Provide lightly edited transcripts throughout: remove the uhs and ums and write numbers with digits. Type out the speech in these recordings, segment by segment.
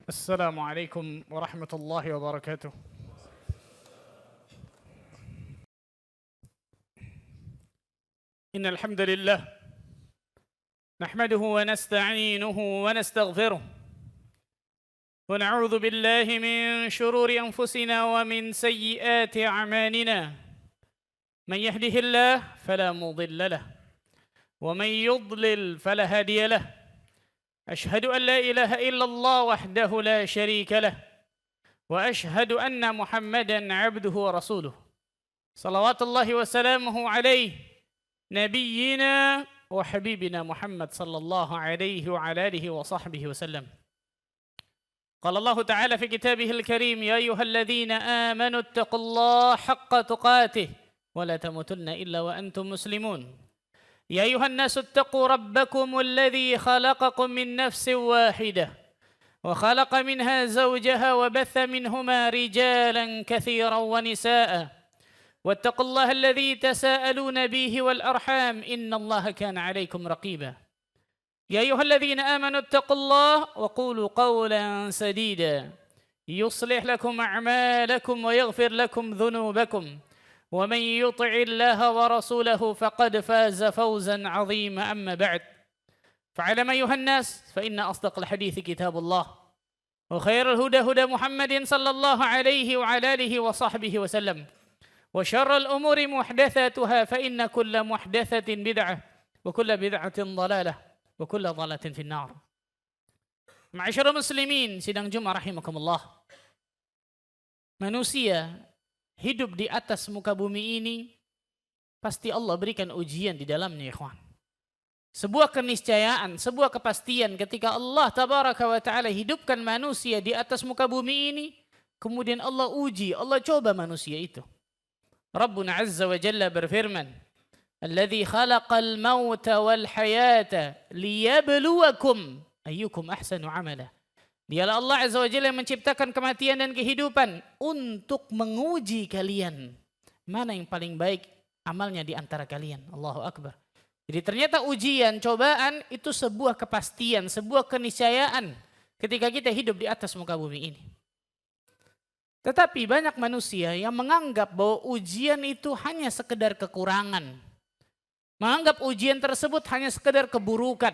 السلام عليكم ورحمة الله وبركاته. إن الحمد لله نحمده ونستعينه ونستغفره ونعوذ بالله من شرور أنفسنا ومن سيئات أعمالنا. من يهده الله فلا مضل له ومن يضلل فلا هادي له. أشهد أن لا إله إلا الله وحده لا شريك له وأشهد أن محمدا عبده ورسوله صلوات الله وسلامه عليه نبينا وحبيبنا محمد صلى الله عليه وعلى آله وصحبه وسلم. قال الله تعالى في كتابه الكريم: يا أيها الذين آمنوا اتقوا الله حق تقاته ولا تموتن إلا وأنتم مسلمون. يا أيها الناس اتقوا ربكم الذي خلقكم من نفس واحدة وخلق منها زوجها وبث منهما رجالا كثيرا ونساء واتقوا الله الذي تساءلون به والأرحام إن الله كان عليكم رقيبا. يا أيها الذين آمنوا اتقوا الله وقولوا قولا سديدا يصلح لكم أعمالكم ويغفر لكم ذنوبكم ومن يطع الله ورسوله فقد فاز فوزا عظيما. أما بعد فاعلم أيها الناس فإن أصدق الحديث كتاب الله وخير الهدى هدى محمد صلى الله عليه وعلى آله وصحبه وسلم وشر الأمور محدثاتها فإن كل محدثة بدعة وكل بدعة ضلالة وكل ضلالة في النار. Ma'asyiral muslimin, sidang Jumat rahimakumullah. Manusia hidup di atas muka bumi ini pasti Allah berikan ujian di dalamnya, ikhwan. Sebuah keniscayaan, sebuah kepastian ketika Allah tabaraka wa ta'ala hidupkan manusia di atas muka bumi ini, kemudian Allah uji, Allah coba manusia itu. Rabbuna Azza wa Jalla berfirman, "Alladzi khalaqal mauta wal hayata liyabluwakum ayyukum ahsanu amala." Dialah Allah Azza wa Jalla yang menciptakan kematian dan kehidupan untuk menguji kalian. Mana yang paling baik amalnya di antara kalian. Allahu Akbar. Jadi ternyata ujian, cobaan itu sebuah kepastian, sebuah keniscayaan ketika kita hidup di atas muka bumi ini. Tetapi banyak manusia yang menganggap bahwa ujian itu hanya sekedar kekurangan. Menganggap ujian tersebut hanya sekedar keburukan.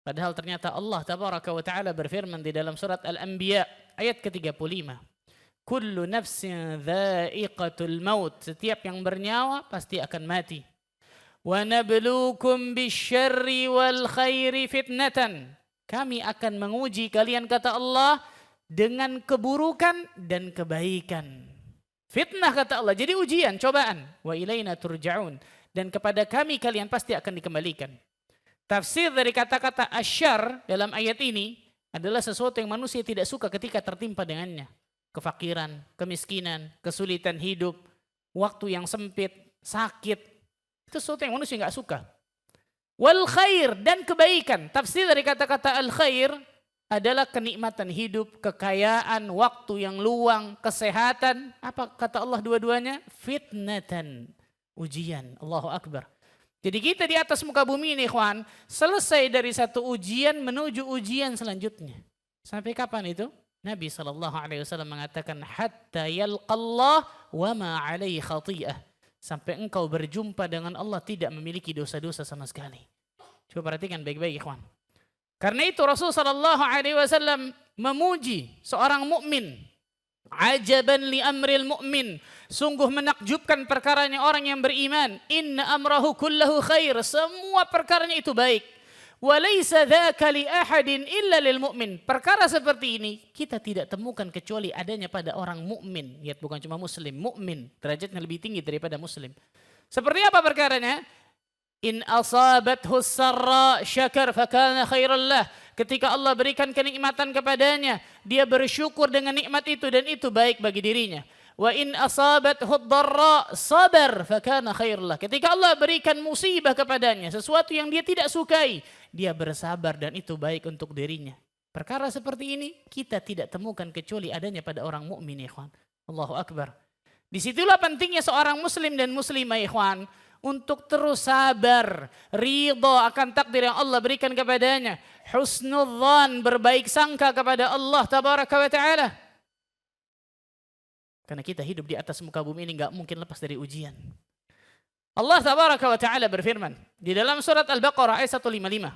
Padahal ternyata Allah tabaraka wa ta'ala berfirman di dalam surat Al-Anbiya ayat ke-35. Kullu nafsin dha'iqatul maut. Setiap yang bernyawa pasti akan mati. Wa nabluukum bisyarri wal khairi fitnatan. Kami akan menguji kalian, kata Allah, dengan keburukan dan kebaikan. Fitnah, kata Allah. Jadi ujian, cobaan. Wa ilaina turja'un. Dan kepada kami kalian pasti akan dikembalikan. Tafsir dari kata-kata asyar dalam ayat ini adalah sesuatu yang manusia tidak suka ketika tertimpa dengannya. Kefakiran, kemiskinan, kesulitan hidup, waktu yang sempit, sakit. Itu sesuatu yang manusia nggak suka. Wal khair, dan kebaikan. Tafsir dari kata-kata al khair adalah kenikmatan hidup, kekayaan, waktu yang luang, kesehatan. Apa kata Allah dua-duanya? Fitnatan, ujian. Allahu Akbar. Jadi kita di atas muka bumi ini, ikhwan, selesai dari satu ujian menuju ujian selanjutnya. Sampai kapan itu? Nabi SAW mengatakan, hatta yalqallah wa ma alaihi khati'ah. Sampai engkau berjumpa dengan Allah tidak memiliki dosa-dosa sama sekali. Coba perhatikan baik-baik, ikhwan. Karena itu Rasulullah SAW memuji seorang mukmin. Ajaban li amril mu'min. Sungguh menakjubkan perkaranya orang yang beriman. Inna amrahu kullahu khair. Semua perkaranya itu baik. Walaysa dhaka li ahadin illa lil mu'min. Perkara seperti ini kita tidak temukan kecuali adanya pada orang mukmin. Lihat, bukan cuma muslim, mukmin. Derajatnya lebih tinggi daripada muslim. Seperti apa perkaranya? In asabathu sarra syakar fakana khairan lah. Ketika Allah berikan kenikmatan kepadanya, dia bersyukur dengan nikmat itu dan itu baik bagi dirinya. Wa in asabathu dharra sabar fakana khairan lah. Ketika Allah berikan musibah kepadanya, sesuatu yang dia tidak sukai, dia bersabar dan itu baik untuk dirinya. Perkara seperti ini kita tidak temukan kecuali adanya pada orang mukmin, ikhwan. Allahu Akbar. Disitulah pentingnya seorang muslim dan muslimah, ikhwan, untuk terus sabar, ridha akan takdir yang Allah berikan kepadanya, husnudzan, berbaik sangka kepada Allah tabaraka wa ta'ala. Karena kita hidup di atas muka bumi ini nggak mungkin lepas dari ujian. Allah tabaraka wa ta'ala berfirman di dalam surat Al-Baqarah ayat 155.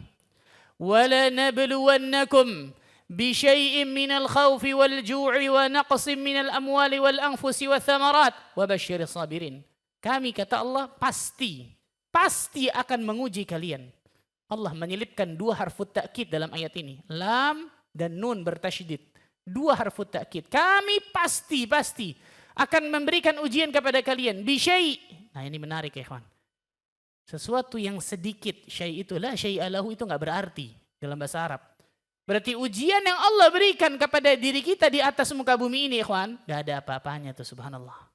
وَلَنَبْلُوَنَّكُمْ بِشَيْءٍ مِّنَ الْخَوْفِ وَالْجُوعِ وَنَقْصٍ مِّنَ الْأَمْوَالِ وَالْأَنْفُسِ وَالثَّمَرَاتِ وَبَشِّرِ الصَّابِرِينَ. Kami, kata Allah, pasti akan menguji kalian. Allah menyelipkan dua harfut ta'kid dalam ayat ini. Lam dan nun bertasydid. Dua harfut ta'kid. Kami pasti akan memberikan ujian kepada kalian. Bisyai'. Nah ini menarik ya ikhwan. Sesuatu yang sedikit. Syai' itu la syai'a lahu, itu nggak berarti dalam bahasa Arab. Berarti ujian yang Allah berikan kepada diri kita di atas muka bumi ini ikhwan. Gak ada apa-apanya tuh subhanallah.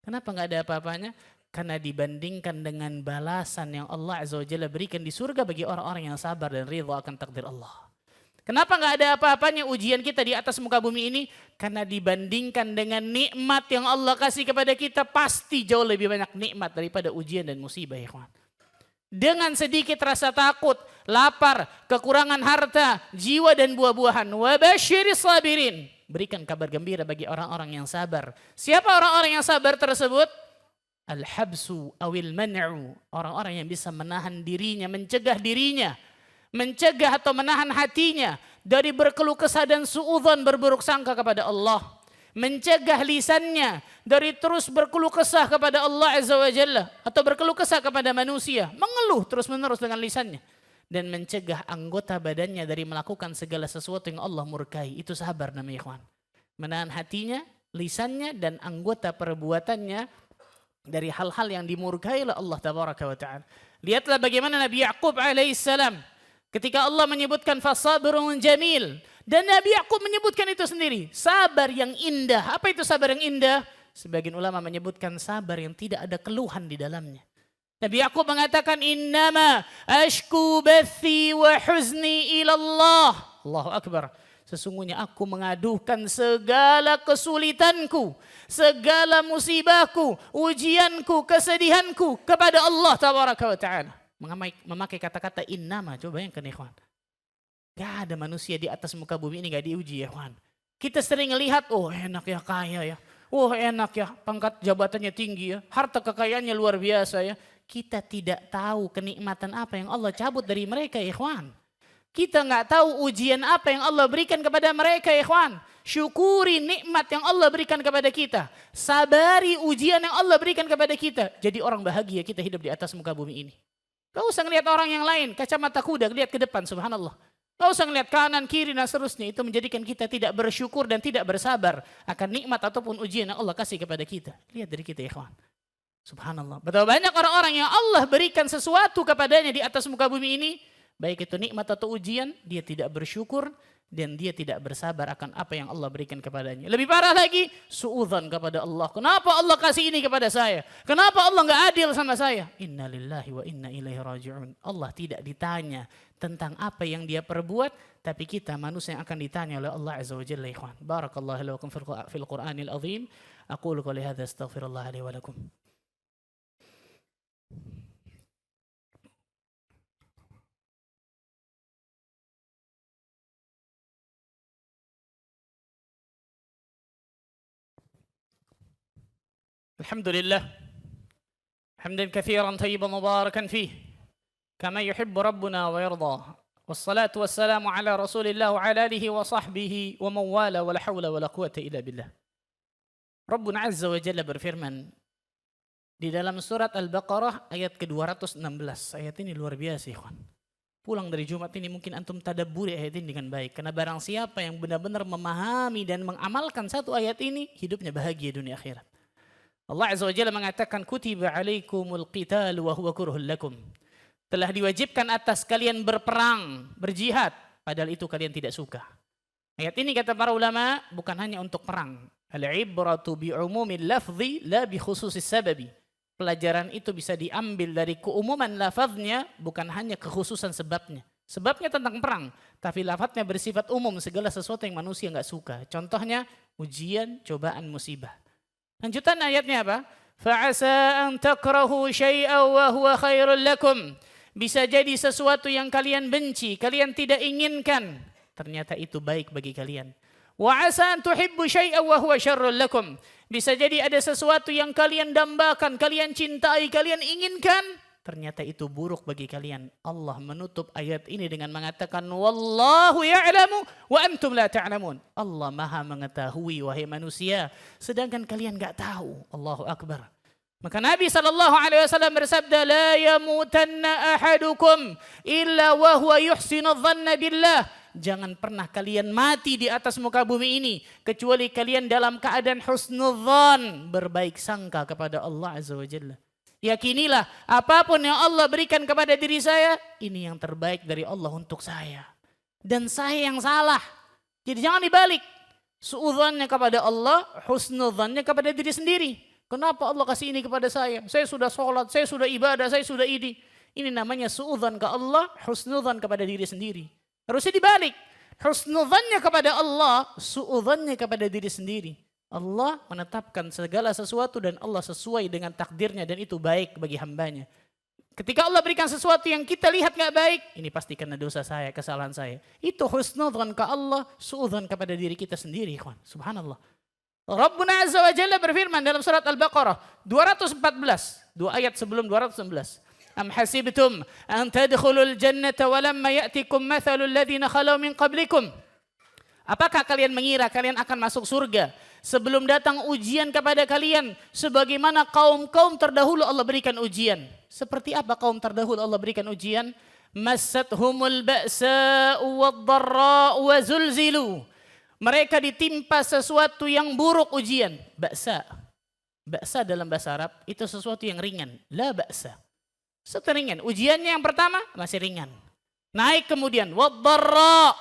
Kenapa nggak ada apa-apanya? Karena dibandingkan dengan balasan yang Allah Azza wa Jalla berikan di surga bagi orang-orang yang sabar dan ridha akan takdir Allah. Kenapa nggak ada apa-apanya ujian kita di atas muka bumi ini? Karena dibandingkan dengan nikmat yang Allah kasih kepada kita, pasti jauh lebih banyak nikmat daripada ujian dan musibah ikhwan. Dengan sedikit rasa takut, lapar, kekurangan harta, jiwa dan buah-buahan. Wa basyiris sabirin. Berikan kabar gembira bagi orang-orang yang sabar. Siapa orang-orang yang sabar tersebut? Al-habsu awil man'u. Orang-orang yang bisa menahan dirinya, mencegah atau menahan hatinya dari berkeluh kesah dan suudzon, berburuk sangka kepada Allah. Mencegah lisannya dari terus berkeluh kesah kepada Allah Azza wa Jalla atau berkeluh kesah kepada manusia, mengeluh terus-menerus dengan lisannya. Dan mencegah anggota badannya dari melakukan segala sesuatu yang Allah murkai. Itu sabar namanya ikhwan. Menahan hatinya, lisannya dan anggota perbuatannya dari hal-hal yang dimurkai oleh Allah tabaraka wa ta'ala. Lihatlah bagaimana Nabi Ya'qub alaihissalam ketika Allah menyebutkan fasabrun jamil, dan Nabi Ya'qub menyebutkan itu sendiri, sabar yang indah. Apa itu sabar yang indah? Sebagian ulama menyebutkan sabar yang tidak ada keluhan di dalamnya. Nabi Ya'qub mengatakan innama ashku bathi wa huzni ila Allah. Allahu akbar. Sesungguhnya aku mengaduhkan segala kesulitanku, segala musibahku, ujianku, kesedihanku kepada Allah tabaraka wa ta'ala. Memakai kata-kata innama. Coba bayangkan ikhwan. Gak ada manusia di atas muka bumi ini gak diuji ya ikhwan. Kita sering lihat, oh enak ya kaya ya. Oh enak ya pangkat jabatannya tinggi ya. Harta kekayaannya luar biasa ya. Kita tidak tahu kenikmatan apa yang Allah cabut dari mereka ya ikhwan. Kita nggak tahu ujian apa yang Allah berikan kepada mereka ya ikhwan. Syukuri nikmat yang Allah berikan kepada kita. Sabari ujian yang Allah berikan kepada kita. Jadi orang bahagia kita hidup di atas muka bumi ini. Gak usah ngelihat orang yang lain. Kacamata kuda lihat ke depan subhanallah. Gak usah ngelihat kanan, kiri dan seterusnya. Itu menjadikan kita tidak bersyukur dan tidak bersabar akan nikmat ataupun ujian yang Allah kasih kepada kita. Lihat dari kita ya ikhwan. Subhanallah. Betapa banyak orang-orang yang Allah berikan sesuatu kepadanya di atas muka bumi ini. Baik itu nikmat atau ujian, dia tidak bersyukur dan dia tidak bersabar akan apa yang Allah berikan kepadanya. Lebih parah lagi, suudzon kepada Allah. Kenapa Allah kasih ini kepada saya? Kenapa Allah nggak adil sama saya? Inna lillahi wa inna ilaihi raji'un. Allah tidak ditanya tentang apa yang dia perbuat, tapi kita manusia yang akan ditanya oleh Allah Azza wa Jalla ikhwan. Barakallahu lakum fil Qur'anil azim. Aqulu qouli hadza astaghfirullah li wa lakum. الحمد لله حمدا كثيرا طيبا مباركا فيه كما يحب ربنا ويرضى والصلاة والسلام على رسول الله وعلى آله وصحبه ومن والاه ولا حول ولا قوة إلا بالله. Rabbuna Azza wa Jalla berfirman di dalam surat Al-Baqarah ayat ke-216. Ayat ini luar biasa ikhwan. Pulang dari Jumat ini mungkin antum tadabburi ayat ini dengan baik, karena barang siapa yang benar-benar memahami dan mengamalkan satu ayat ini, hidupnya bahagia dunia akhirat. Allah Azza wa Jalla mengatakan kutiba alaikumul qital wa huwa kurhul lakum. Telah diwajibkan atas kalian berperang, berjihad, padahal itu kalian tidak suka. Ayat ini kata para ulama bukan hanya untuk perang. Al-ibratu bi'umumil lafzi la bi khususis sababi. Pelajaran itu bisa diambil dari keumuman lafaznya, bukan hanya kekhususan sebabnya. Sebabnya tentang perang, tapi lafaznya bersifat umum, segala sesuatu yang manusia enggak suka. Contohnya ujian, cobaan, musibah. Lanjutan ayatnya apa? Fa'asa an takrahu syai'an wa huwa khairul lakum. Bisa jadi sesuatu yang kalian benci, kalian tidak inginkan, ternyata itu baik bagi kalian. Wa 'asa an tuhibbu syai'an wa huwa syarrul lakum. Bisa jadi ada sesuatu yang kalian dambakan, kalian cintai, kalian inginkan, ternyata itu buruk bagi kalian. Allah menutup ayat ini dengan mengatakan wallahu ya'lamu wa antum la ta'lamun. Allah Maha mengetahui wahai manusia, sedangkan kalian enggak tahu. Allahu akbar. Maka Nabi SAW bersabda, la yamutanna ahadukum illa wa huwa yuhsinu dhanna billah. Jangan pernah kalian mati di atas muka bumi ini kecuali kalian dalam keadaan husnudzan, berbaik sangka kepada Allah Azza wa Jalla. Yakinilah apapun yang Allah berikan kepada diri saya, ini yang terbaik dari Allah untuk saya. Dan saya yang salah. Jadi jangan dibalik. Suudzannya kepada Allah, husnudzannya kepada diri sendiri. Kenapa Allah kasih ini kepada saya? Saya sudah sholat, saya sudah ibadah, saya sudah ini. Ini namanya suudzan ke Allah, husnudzan kepada diri sendiri. Harusnya dibalik. Husnudzannya kepada Allah, suudzannya kepada diri sendiri. Allah menetapkan segala sesuatu dan Allah sesuai dengan takdirnya dan itu baik bagi hambanya. Ketika Allah berikan sesuatu yang kita lihat gak baik, ini pasti karena dosa saya, kesalahan saya. Itu husnudzan ke Allah, suudzan kepada diri kita sendiri. Subhanallah. Rabbuna Azza wa Jalla berfirman dalam surat Al-Baqarah 214, dua ayat sebelum 211. Am hasibtum an tadkhulul jannata wa lamma ya'tikum mathalul ladzina khalau min qablikum. Apakah kalian mengira kalian akan masuk surga sebelum datang ujian kepada kalian sebagaimana kaum-kaum terdahulu Allah berikan ujian? Seperti apa kaum terdahulu Allah berikan ujian? Massathumul ba'sa'u wad-dharra'u wa zulzilu. Mereka ditimpa sesuatu yang buruk ujian. Ba'sa. Ba'sa dalam bahasa Arab itu sesuatu yang ringan. La ba'sa. Seteringan. Ujiannya yang pertama masih ringan. Naik kemudian. Wad-dharra.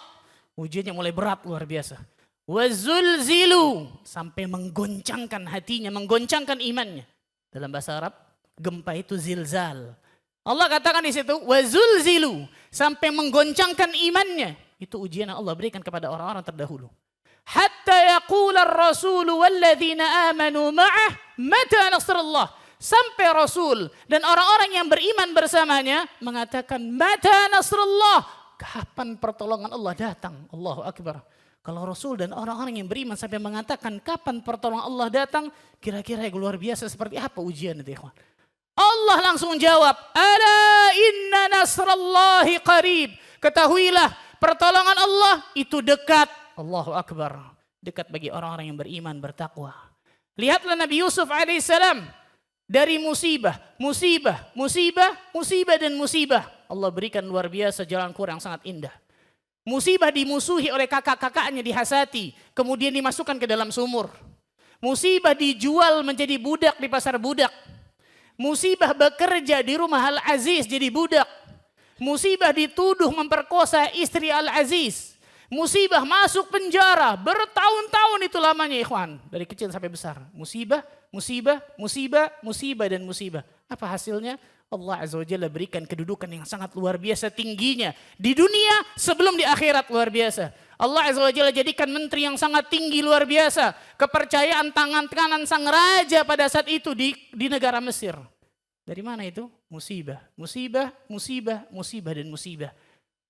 Ujiannya mulai berat luar biasa. Wazulzilu. Sampai menggoncangkan hatinya. Menggoncangkan imannya. Dalam bahasa Arab gempa itu zilzal. Allah katakan di situ. Wazulzilu. Sampai menggoncangkan imannya. Itu ujian yang Allah berikan kepada orang-orang terdahulu. Hatta yaqula ar-rasulu walladzina amanu ma'ah mata nasrullah. Sampai Rasul dan orang-orang yang beriman bersamanya mengatakan mata nasrullah. Kapan pertolongan Allah datang? Allahu akbar. Kalau Rasul dan orang-orang yang beriman sampai mengatakan kapan pertolongan Allah datang, kira-kira yang luar biasa seperti apa ujian itu, ikhwan? Allah langsung jawab, ala inna nasrallahi qarib. Ketahuilah pertolongan Allah itu dekat. Allahu akbar. Dekat bagi orang-orang yang beriman, bertakwa. Lihatlah Nabi Yusuf alaihissalam. Dari musibah, musibah, musibah, musibah dan musibah. Allah berikan luar biasa jalan keluar yang sangat indah. Musibah dimusuhi oleh kakak-kakaknya, dihasati. Kemudian dimasukkan ke dalam sumur. Musibah dijual menjadi budak di pasar budak. Musibah bekerja di rumah Al-Aziz jadi budak. Musibah dituduh memperkosa istri Al-Aziz. Musibah masuk penjara, bertahun-tahun itu lamanya ikhwan. Dari kecil sampai besar. Musibah, musibah, musibah, musibah dan musibah. Apa hasilnya? Allah Azza wa Jalla berikan kedudukan yang sangat luar biasa tingginya. Di dunia sebelum di akhirat luar biasa. Allah Azza wa Jalla jadikan menteri yang sangat tinggi luar biasa. Kepercayaan tangan kanan sang raja pada saat itu di negara Mesir. Dari mana itu? Musibah, musibah, musibah, musibah dan musibah.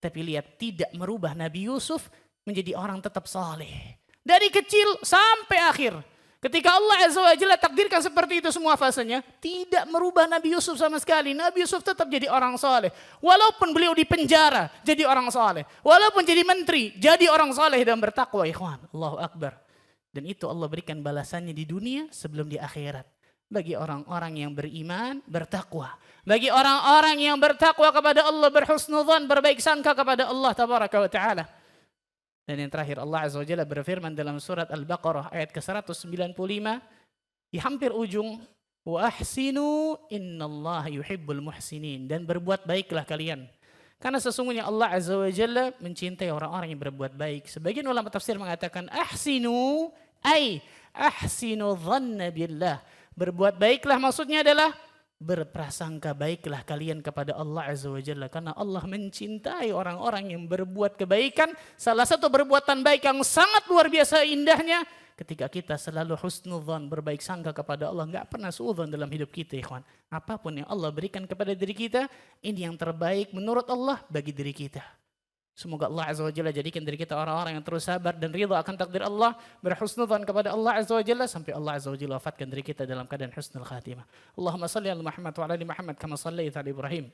Tapi lihat, tidak merubah Nabi Yusuf menjadi orang tetap saleh. Dari kecil sampai akhir. Ketika Allah Azza wa Jalla takdirkan seperti itu semua fasenya, tidak merubah Nabi Yusuf sama sekali. Nabi Yusuf tetap jadi orang saleh. Walaupun beliau di penjara, jadi orang saleh. Walaupun jadi menteri, jadi orang saleh dan bertakwa, ikhwan. Allahu akbar. Dan itu Allah berikan balasannya di dunia sebelum di akhirat. Bagi orang-orang yang beriman, bertakwa. Bagi orang-orang yang bertakwa kepada Allah, berhusnudzan, berbaik sangka kepada Allah tabaraka wa ta'ala. Dan yang terakhir Allah Azza wa Jalla berfirman dalam surat Al-Baqarah ayat ke-195 di hampir ujung, wa ahsinu innallaha yuhibbul muhsinin, dan berbuat baiklah kalian. Karena sesungguhnya Allah Azza wa Jalla mencintai orang-orang yang berbuat baik. Sebagian ulama tafsir mengatakan ahsinu ay ahsinu dhanna billah. Berbuat baiklah maksudnya adalah berprasangka baiklah kalian kepada Allah Azza wa Jalla. Karena Allah mencintai orang-orang yang berbuat kebaikan. Salah satu perbuatan baik yang sangat luar biasa indahnya ketika kita selalu husnudzan, berbaik sangka kepada Allah, nggak pernah suudzon dalam hidup kita, ikhwan. Apapun yang Allah berikan kepada diri kita, ini yang terbaik menurut Allah bagi diri kita. Semoga Allah Azza wa Jalla jadikan diri kita orang-orang yang terus sabar dan ridha akan takdir Allah, berhusnudzan kepada Allah Azza wa Jalla sampai Allah Azza wa Jalla wafatkan diri kita dalam keadaan husnul khatimah. Allahumma salli ala Muhammad wa ala ali Muhammad kama sallaita ala Ibrahim.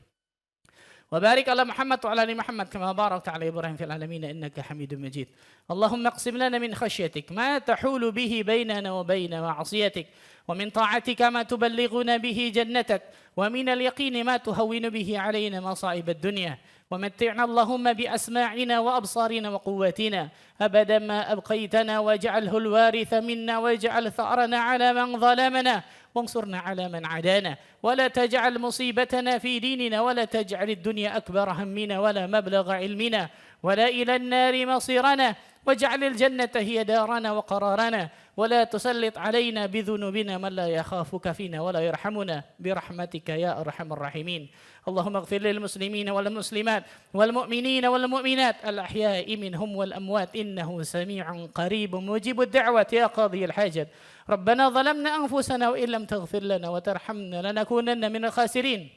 وبارك على محمد وعلى ال محمد كما باركت على ابراهيم في العالمين انك حميد مجيد. اللهم اقسم لنا من خشيتك ما تحول به بيننا وبين معصيتك، ومن طاعتك ما تبلغنا به جنتك، ومن اليقين ما تهون به علينا مصائب الدنيا، ومتعنا اللهم بأسماعنا وأبصارنا وقواتنا أبدا ما أبقيتنا، واجعله الوارث منا، واجعل ثأرنا على من ظلمنا، وانصرنا على من عادانا، ولا تجعل مصيبتنا في ديننا، ولا تجعل الدنيا أكبر همنا ولا مبلغ علمنا ولا إلى النار مصيرنا، واجعل الجنة هي دارنا وقرارنا، ولا تسلط علينا بذنوبنا من لا يخافك فينا ولا يرحمنا برحمتك يا أرحم الراحمين. اللهم اغفر للمسلمين والمسلمات والمؤمنين والمؤمنات الأحياء منهم والأموات إنه سميع قريب مجيب الدعوة يا قاضي الحاجات. ربنا ظلمنا أنفسنا وإن لم تغفر لنا وترحمنا لنكونن من الخاسرين.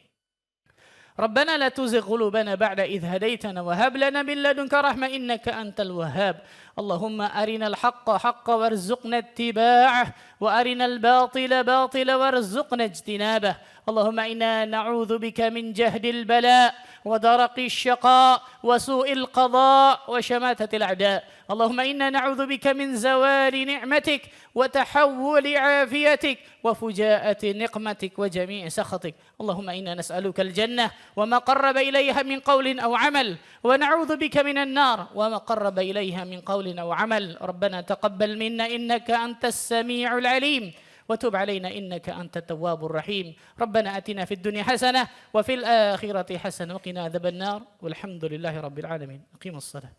ربنا لا تزغ قلوبنا بعد إذ هديتنا وهب لنا من لدنك رحمة إنك أنت الوهاب. اللهم أرنا الحق حقا وارزقنا اتباعه، وأرنا الباطل باطلا وارزقنا اجتنابه. اللهم إنا نعوذ بك من جهد البلاء ودرق الشقاء وسوء القضاء وشماتة الأعداء. اللهم إنا نعوذ بك من زوال نعمتك وتحول عافيتك وفجاءة نقمتك وجميع سخطك. اللهم إنا نسألك الجنة وما قرب إليها من قول أو عمل، ونعوذ بك من النار وما قرب إليها من قول أو عمل. ربنا تقبل منا إنك أنت السميع العليم، وتب علينا إنك أنت التواب الرحيم. ربنا آتنا في الدنيا حسنة وفي الآخرة حسنة وقنا عذاب النار، والحمد لله رب العالمين. أقيموا الصلاة.